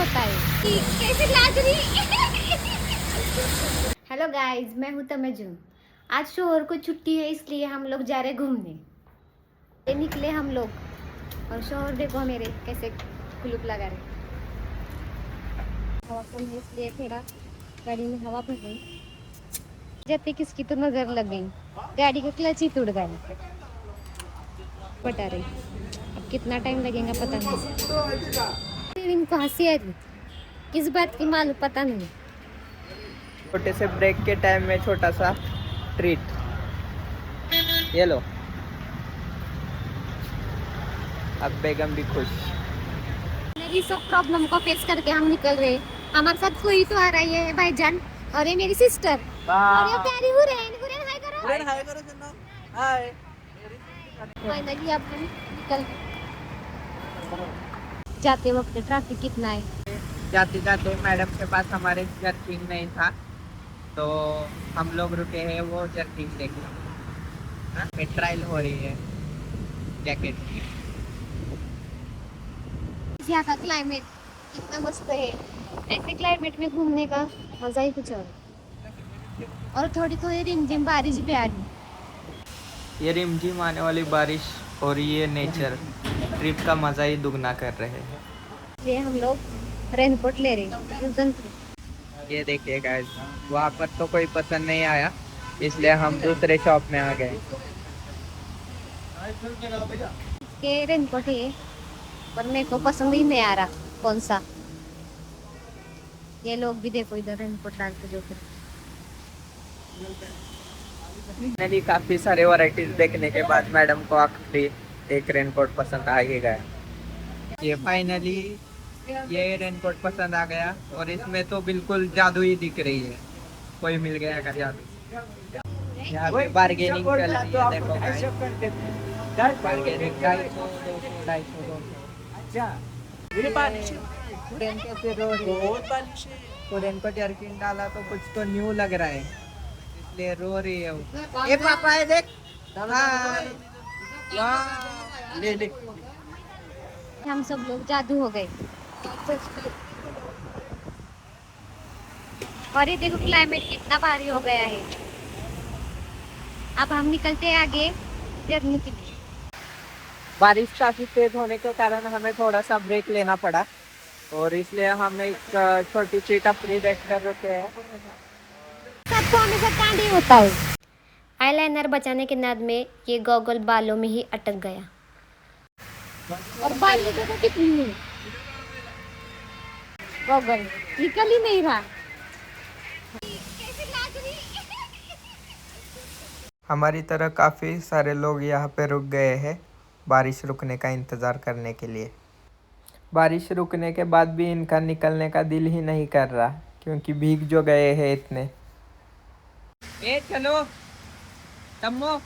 होता है। कैसे लाज रही। हेलो गाइस, मैं हूँ तमजुन। आज शोहर को छुट्टी है, इसलिए हम लोग जा रहे घूमने। ये निकले हम लोग और शोहर देखो मेरे कैसे कुलूप लगा रहे। हवा कम है इसलिए थोड़ा गाड़ी में हवा भर गई। जाते किसकी तो नजर लग गई, गाड़ी का क्लच ही टूट गया। बता रही अब कितना टाइम लगेगा पता नहीं। इनको हंसी आ रही, किस बात की मालूम पता नहीं। छोटे से ब्रेक के टाइम में छोटा सा ट्रीट, ये लो। अब बेगम भी खुश। मेरी सब प्रॉब्लम को फेस करके हम निकल रहे। हमारे साथ कोई तो आ रही है भाईजान और ये मेरी सिस्टर और ये प्यारी हुरैन। हुरैन हाय करो। हुरैन हाय करो सुनो। हाय। फाइनली अब हम निकल जाते वक्त ट्रैफिक कितना है। जाते जाते मैडम के पास हमारे जर्किंग नहीं था, तो हम लोग रुके हैं वो जर्किंग देखने। ट्रायल हो रही है जैकेट की। यहाँ का क्लाइमेट कितना मस्त है। ऐसे क्लाइमेट में घूमने का मजा ही कुछ और थोड़ी थोड़ी रिमझिम बारिश भी आ रही। ये रिमझिम आने वाली बारिश और ये नेचर ट्रिप का मजा ही दुगना कर रहे हैं। ये हम लोग रेनकोट ले रहे। ये देखिए गाइस, वहाँ पर तो कोई पसंद नहीं आया, इसलिए हम दूसरे शॉप में आ गए। के रेनकोट है पर मेरे को पसंद ही नहीं आ रहा कौन सा। ये लोग भी देखो इधर रेनकोट डाल के जो मैंने काफी सारे वैरायटीज देखने के बाद मैडम को आखिरी एक रेनकोट पसंद आ ही गया। ये फाइनली ये रेनकोट पसंद आ गया और इसमें तो बिल्कुल जादू ही दिख रही है। कोई मिल गया का जादू। यहाँ पे बार्गेनिंग चल रही है, देखो गाइस। बार्गेनिंग 250 रेनकोट जर्किन डाला तो कुछ तो न्यू लग रहा है, इसलिए रो रही है वो। ये पापा है देख। हाय वाह, ले ले। हम सब लोग जादू हो गए। और ये देखो क्लाइमेट कितना भारी हो गया है। अब हम निकलते हैं आगे जर्नी के लिए। बारिश काफी तेज होने के कारण हमें थोड़ा सा ब्रेक लेना पड़ा और इसलिए हम एक छोटी सी टपरी देखकर रुके हैं। सबको हमेशा कांड ही होता है। आईलाइनर बचाने के नाद में ये गॉगल बालों में ही अटक गया और बाल देखो कितनी है। गॉगल निकल ही नहीं रहा। हमारी तरह काफी सारे लोग यहाँ पे रुक गए हैं बारिश रुकने का इंतजार करने के लिए। बारिश रुकने के बाद भी इनका निकलने का दिल ही नहीं कर रहा, क्योंकि भीग जो गए हैं इतने। ए चलो तम्मो।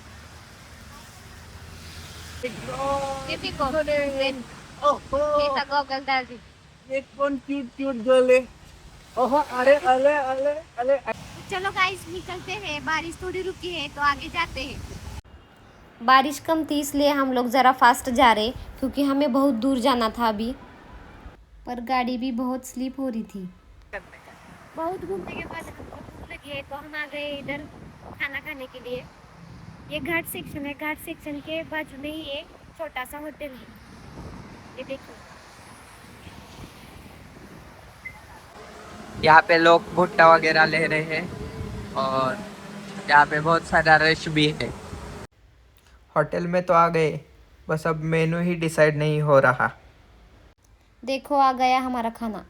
ये देखो कैसा गॉगल डाल दी। ये कौन क्यूट क्यूट गर्ल है। ओहो, अरे अले अले अले। चलो गाइस निकलते हैं, बारिश थोड़ी रुकी है तो आगे जाते हैं। बारिश कम थी इसलिए हम लोग ज़रा फास्ट जा रहे, क्योंकि हमें बहुत दूर जाना था अभी, पर गाड़ी भी बहुत स्लिप हो रही थी। बहुत घूमने के बाद हमको भूख लगी है तो हम आ गए इधर खाना खाने के लिए। ये घाट सेक्शन है, घाट सेक्शन के बाजू में ही एक छोटा सा होटल है। ये देखो यहाँ पे लोग भुट्टा वगैरह ले रहे हैं और यहाँ पे बहुत सारा रश भी है। होटल में तो आ गए, बस अब मेनू ही डिसाइड नहीं हो रहा। देखो आ गया हमारा खाना।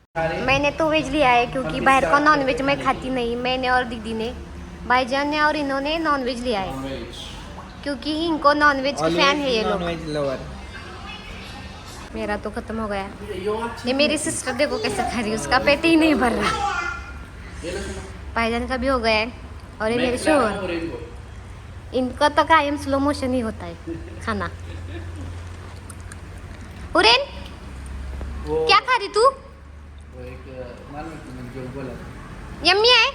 मैंने तो वेज लिया है क्योंकि बाहर का नॉन वेज मैं खाती नहीं। मैंने और दीदी ने, भाईजान ने और इन्होंने नॉन वेज लिया है क्योंकि इनको नॉन वेज के फैन है ये लोग। मेरा तो खत्म हो गया। ये मेरी सिस्टर देखो कैसे खा रही है, उसका पेट ही नहीं भर रहा। भाईजान का भी हो गया है और ये मेरे शोहर, इनका तो कायम स्लो मोशन ही होता है खाना। हुरैन क्या खा रही तू? यम्मी है?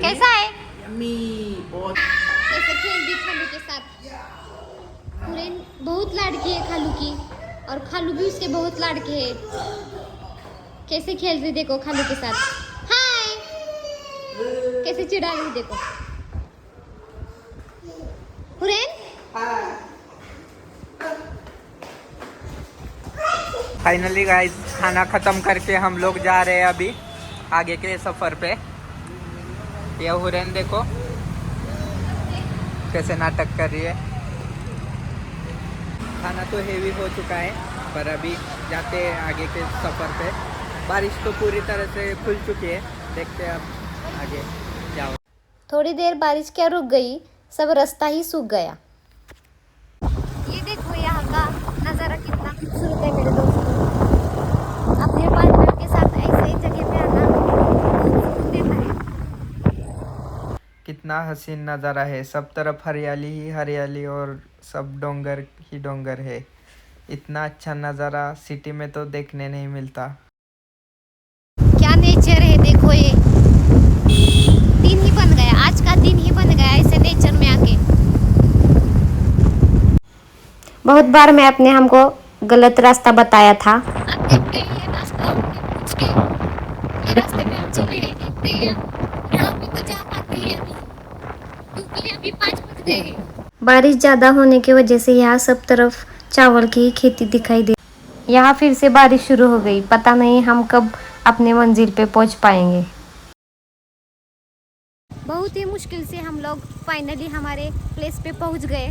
कैसा है? कैसे खेल भी खालू के साथ। हुरैन बहुत लाडकी है खालू की और खालू भी उसके बहुत लाडके है। कैसे खेल रही देखो खालू के साथ। हाय, कैसे चिढ़ा रही देखो। हुरैन फाइनली गाइस खाना खत्म करके हम लोग जा रहे हैं अभी आगे के सफर पे। ये हुरैन देखो कैसे नाटक कर रही है। खाना तो हेवी हो चुका है पर अभी जाते हैं आगे के सफर पे। बारिश तो पूरी तरह से खुल चुकी है, देखते हैं अब आगे जाओ। थोड़ी देर बारिश क्या रुक गई, सब रास्ता ही सूख गया। ये देखो यहाँ का नज़ारा कितना खूबसूरत है मेरे दोस्तों। अपने पार्टनर के साथ ऐसे ही जगह पे आना सुकून देता है। कितना हसीन नज़ारा है, सब तरफ हरियाली ही हरियाली और सब डोंगर ही डोंगर है। इतना अच्छा नज़ारा सिटी में तो देखने नहीं मिलता। क्या नेचर है देखो, ये दिन ही बन गया, आज का दिन ही बन गया ऐसे नेचर में आके। बहुत बार मैं अपने हमको गलत रास्ता बताया था। अब देखते हैं ये रास्ता ये रास्ते पे हम चले हैं, देखते हैं यहाँ पे तो जा पाते हैं अभी, क्योंकि अभी 5 बज गए हैं। बारिश ज़्यादा होने की वजह से यहाँ सब तरफ चावल की खेती दिखाई दे। यहाँ फिर से बारिश शुरू हो गई, पता नहीं हम कब अपने मंजिल पे पहुँच पाएंगे। बहुत ही मुश्किल से हम लोग फाइनली हमारे प्लेस पे पहुँच गए।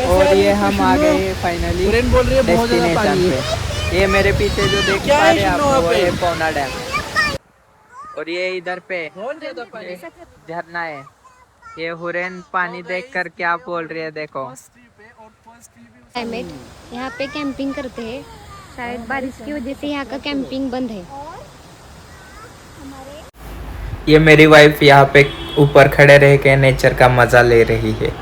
और ये हम आ गए फाइनली डेस्टिनेशन पे। ये मेरे पीछे जो देख पा रहे हैं आप वो है पौना डैम। और ये इधर पे झरना है। ये हुरैन पानी देख कर क्या बोल रही है देखो। क्लाइमेट यहाँ पे कैंपिंग करते हैं, शायद बारिश की वजह से यहाँ का कैंपिंग बंद है। ये मेरी वाइफ यहाँ पे ऊपर खड़े रह के नेचर का मजा ले रही है।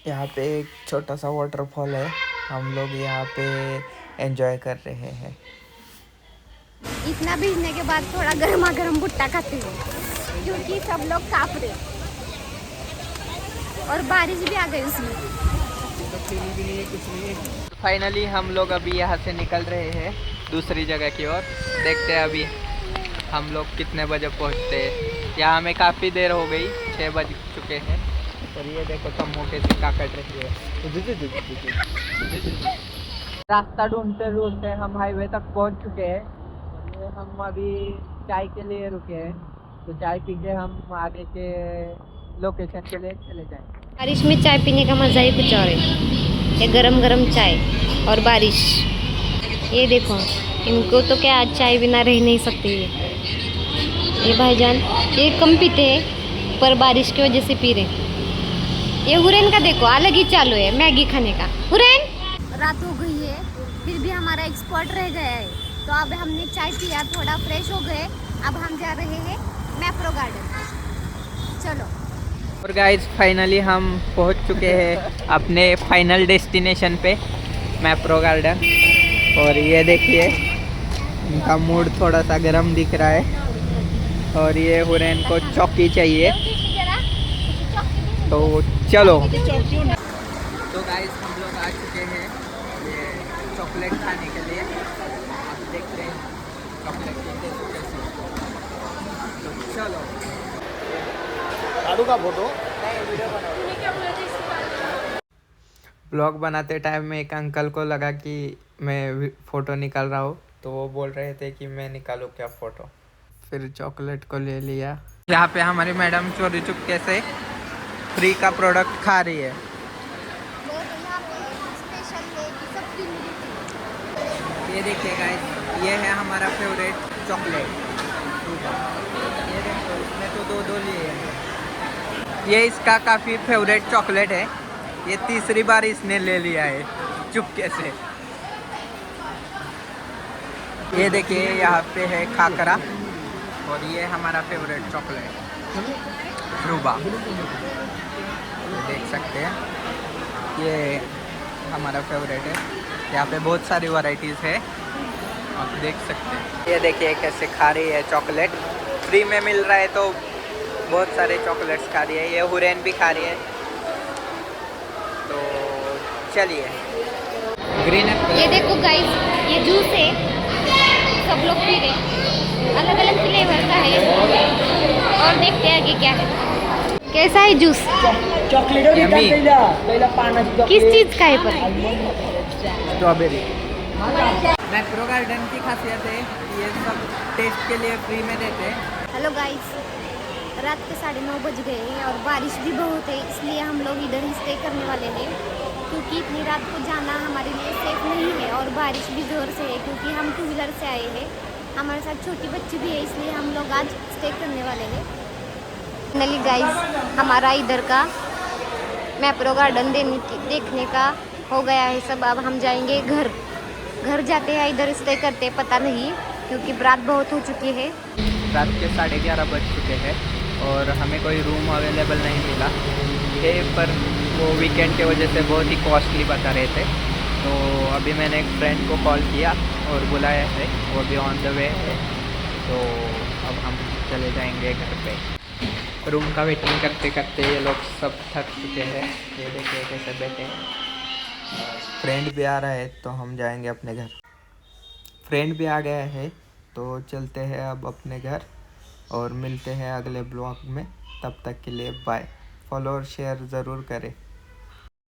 यहाँ पे एक छोटा सा वाटरफॉल है, हम लोग यहाँ पे एंजॉय कर रहे हैं। इतना भीगने के बाद थोड़ा गर्मा गर्म भुट्टा खाते हैं क्योंकि सब लोग कांप रहे और बारिश भी आ गई उसमें। फाइनली हम लोग अभी यहाँ से निकल रहे हैं दूसरी जगह की ओर। देखते हैं अभी हम लोग कितने बजे पहुँचते हैं। यहाँ हमें काफ़ी देर हो गई, 6 बज चुके हैं। और ये देखो तम्मू कैसे का कट रही है। रास्ता ढूंढते ढूंढते हम हाईवे तक पहुँच चुके हैं। और हम अभी चाय के लिए रुके हैं, तो चाय पी के हम आगे के लोकेशन के लिए चले जाएंगे। बारिश में चाय पीने का मज़ा ही कुछ और है। ये गरम गरम चाय और बारिश। ये देखो इनको तो क्या आज चाय बिना रह नहीं सकती है। ये भाईजान ये कम पीते हैं पर बारिश की वजह से पी रहे। ये हुरैन का देखो अलग ही चालू है मैगी खाने का। हुरैन रात हो गई है फिर भी हमारा एक्सपर्ट रह गया है, तो अब हमने चाय पिया, थोड़ा फ्रेश हो गए। अब हम जा रहे हैं मैप्रो गार्डन। चलो। और गाइस फाइनली हम पहुंच चुके हैं अपने फाइनल डेस्टिनेशन पे, मैप्रो गार्डन। और ये देखिए इनका मूड थोड़ा सा गर्म दिख रहा है। और ये हुरैन को चौकी चाहिए, तो चलो। तो गाइस हम लोग आ चुके हैं ये चॉकलेट खाने के लिए। आप देख रहे हैं चॉकलेट कैसी। तो चलो का फोटो ब्लॉग बनाते टाइम में एक अंकल को लगा कि मैं फ़ोटो निकाल रहा हूँ, तो वो बोल रहे थे कि मैं निकालूँ क्या फ़ोटो। फिर चॉकलेट को ले लिया। यहाँ पे हमारी मैडम चोरी चुपके से फ्री का प्रोडक्ट खा रही है। ये देखिए गाइस, ये है हमारा फेवरेट चॉकलेट। ये देखो इसमें तो दो लिए हैं। ये इसका काफ़ी फेवरेट चॉकलेट है। ये तीसरी बार इसने ले लिया है चुपके से। ये देखिए यहाँ पे है खाकरा और ये हमारा फेवरेट चॉकलेट रूबा, देख सकते हैं। ये हमारा फेवरेट है। यहाँ पे बहुत सारी वैरायटीज़ है, आप देख सकते हैं। ये देखिए कैसे खा रही है चॉकलेट, फ्री में मिल रहा है तो बहुत सारे चॉकलेट्स खा रही है। ये हुरैन भी खा रही है। तो चलिए ग्रीन एप्पल। ये देखो गाइस, ये जूस है सब लोग पी रहे, अलग अलग फ्लेवर का है। और देखते हैं आगे क्या है। कैसा है जूस? Yummy. किस चीज का है पर? स्ट्रॉबेरी। मैप्रो गार्डन की खासियत है कि ये सब टेस्ट के लिए फ्री में देते हैं। हेलो गाइस, रात के 9:30 बज गए हैं और बारिश भी बहुत है, इसलिए हम लोग इधर ही स्टे करने वाले हैं, क्योंकि इतनी रात को जाना हमारे लिए सेफ नहीं है और बारिश भी ज़ोर से है, क्योंकि हम 2 व्हीलर से आए हैं, हमारे साथ छोटी बच्ची भी है, इसलिए हम लोग आज स्टे करने वाले हैं। फाइनली गाइस, हमारा इधर का मैप्रो गार्डन देखने का हो गया है सब। अब हम जाएंगे घर जाते हैं, इधर स्टे करते पता नहीं, क्योंकि रात बहुत हो चुकी है। रात के 11:30 बज चुके हैं और हमें कोई रूम अवेलेबल नहीं मिला है, पर वो वीकेंड की वजह से बहुत ही कॉस्टली बता रहे थे। तो अभी मैंने एक फ्रेंड को कॉल किया और बुलाया है, वो भी ऑन द वे है। तो अब हम चले जाएंगे घर पे। रूम का वेटिंग करते करते ये लोग सब थक चुके हैं, ये देखिए कैसे बैठे हैं। फ्रेंड भी आ रहा है तो हम जाएंगे अपने घर। फ्रेंड भी आ गया है तो चलते हैं अब अपने घर और मिलते हैं अगले ब्लॉग में। तब तक के लिए बाय। फॉलो और शेयर ज़रूर करें।